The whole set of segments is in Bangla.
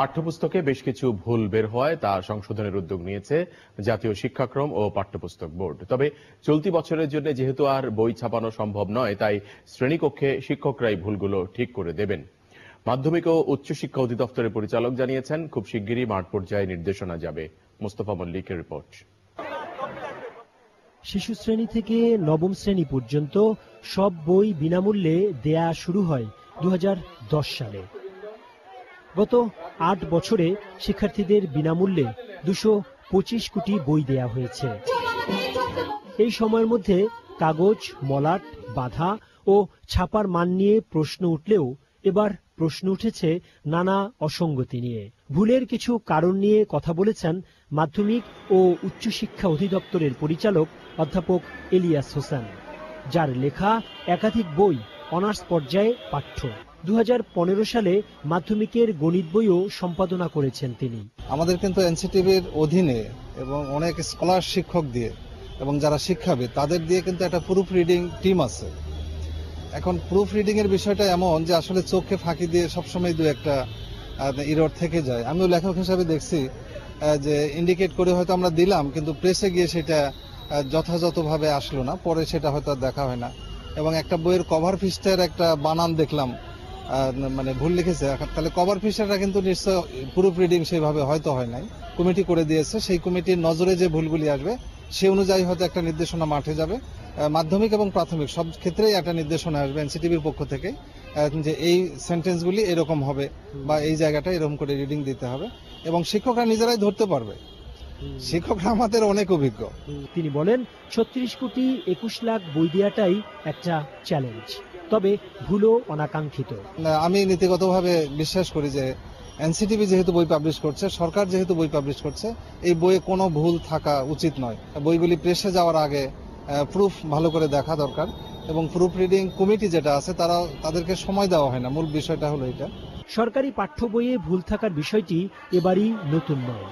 পাঠ্যপুস্তকে বেশ কিছু ভুল বের হওয়ায় তা সংশোধনের উদ্যোগ নিয়েছে জাতীয় শিক্ষাক্রম ও পাঠ্যপুস্তক বোর্ড। তবে চলতি বছরের জন্য যেহেতু আর বই ছাপানো সম্ভব নয়, তাই শ্রেণীকক্ষে শিক্ষকরাই ভুলগুলো ঠিক করে দেবেন। মাধ্যমিক ও উচ্চশিক্ষা অধিদপ্তরের পরিচালক জানিয়েছেন, খুব শিগগিরই মাঠ পর্যায়ে নির্দেশনা যাবে। মোস্তফা মল্লিকের রিপোর্ট। শিশু শ্রেণী থেকে নবম শ্রেণী পর্যন্ত সব বই বিনামূল্যে দেয়া শুরু হয় 2010 সালে। গত 8 বছরে শিক্ষার্থীদের বিনামূল্যে 225 কোটি বই দেয়া হয়েছে। এই সময়ের মধ্যে কাগজ, মলাট, বাধা ও ছাপার মান নিয়ে প্রশ্ন উঠলেও এবার প্রশ্ন উঠেছে নানা অসঙ্গতি নিয়ে। ভুলের কিছু কারণ নিয়ে কথা বলেছেন মাধ্যমিক ও উচ্চশিক্ষা অধিদপ্তরের পরিচালক অধ্যাপক ইলিয়াস হোসেন, যার লেখা একাধিক বই অনার্স পর্যায়ে পাঠ্য। 2015 সালে মাধ্যমিকের গণিত বইও সম্পাদনা করেছেন তিনি। আমাদের কিন্তু এনসিটিভির অধীনে এবং অনেক স্কলার শিক্ষক দিয়ে এবং যারা শিক্ষাবিদ তাদের দিয়ে কিন্তু একটা প্রুফ রিডিং টিম আছে। এখন প্রুফ রিডিং এর বিষয়টা এমন যে আসলে চোখে ফাঁকি দিয়ে সবসময় দু একটা এরর থেকে যায়। আমিও লেখক হিসাবে দেখছি যে ইন্ডিকেট করে হয়তো আমরা দিলাম, কিন্তু প্রেসে গিয়ে সেটা যথাযথভাবে আসলো না, পরে সেটা হয়তো দেখা হয় না। এবং একটা বইয়ের কভার পৃষ্ঠার একটা বানান দেখলাম মানে ভুল লিখেছে, তাহলে কভার পৃষ্ঠাটা কিন্তু নিশ্চয় প্রুফ রিডিং সেভাবে হয়তো হয় নাই, কমিটি করে দিয়েছে। সেই কমিটির নজরে যে ভুলগুলি আসবে সে অনুযায়ী হয়তো একটা নির্দেশনা মাঠে যাবে। মাধ্যমিক এবং প্রাথমিক সব ক্ষেত্রেই একটা নির্দেশনা আসবে এনসিটিভির পক্ষ থেকে যে এই সেন্টেন্সগুলি এরকম হবে বা এই জায়গাটা এরকম করে রিডিং দিতে হবে, এবং শিক্ষকরা নিজেরাই ধরতে পারবে। শিক্ষকরা আমাদের অনেক অভিজ্ঞ। তিনি বলেন 36 কোটি 21 লাখ বই দেওয়াটাই একটা চ্যালেঞ্জ, তবে ভুলও অনাকাঙ্ক্ষিত। আমি নীতিগতভাবে বিশ্বাস করি যে এনসিটিভি যেহেতু বই পাবলিশ করছে, সরকার যেহেতু বই পাবলিশ করছে, এই বইয়ে কোনো ভুল থাকা উচিত নয়। বইগুলি প্রেসে যাওয়ার আগে প্রুফ ভালো করে দেখা দরকার, এবং প্রুফ রিডিং কমিটি যেটা আছে তাদেরকে সময় দেওয়া হয় না। মূল বিষয়টা হলো এটা। সরকারি পাঠ্য বইয়ে ভুল থাকার বিষয়টি এবারই নতুন নয়,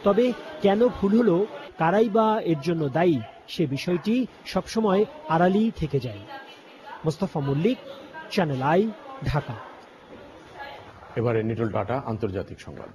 তবে কেন ভুল হলো, কারাই বা এর জন্য দায়ী, সে বিষয়টি সবসময় আড়ালেই থেকে যায়। Mostafa Mallik, Channel I, Dhaka. এবারে নিটল টাটা আন্তর্জাতিক সংবাদ।